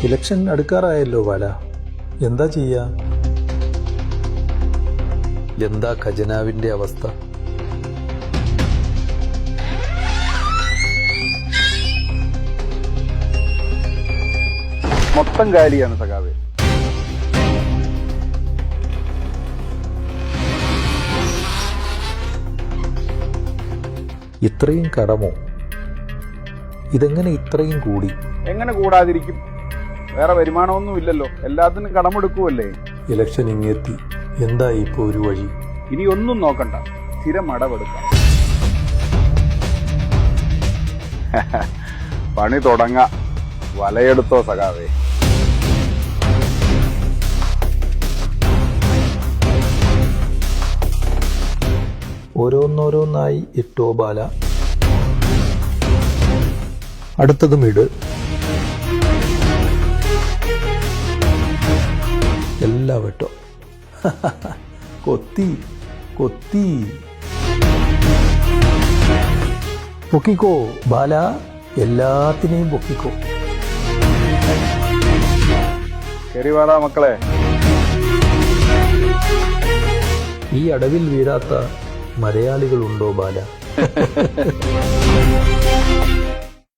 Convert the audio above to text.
Election അടുക്കാറായല്ലോ ബാല, എന്താ ചെയ്യാ? എന്താ ഖജനാവിന്റെ അവസ്ഥ? മൊത്തം കാലിയാണ് സഖാവേ. ഇത്രയും കടമോ? ഇതെങ്ങനെ ഇത്രയും കൂടി? എങ്ങനെ കൂടാതിരിക്കും? വേറെ വരുമാനമൊന്നും ഇല്ലല്ലോ, എല്ലാത്തിനും കടമെടുക്കുമല്ലേ. ഇലക്ഷൻ ഇങ്ങെത്തി, എന്താ ഇപ്പൊ ഒരു വഴി? ഇനി ഒന്നും നോക്കണ്ട, സ്ഥിരം അടവെടുക്കാം. പണി തുടങ്ങാം. വലയെടുത്തോ സഖാവേ. ഓരോന്നോരോന്നായി ഇട്ടോ ബാല. അടുത്തതും ഇട്. എല്ലാം ഇട്ടോ. കൊത്തി കൊത്തി. പൊക്കിക്കോ ബാല, എല്ലാത്തിനെയും പൊക്കിക്കോ. കെറിവാടാ മക്കളെ. ഈ അടവിൽ വീഴാത്ത മലയാളികളുണ്ടോ ബാല?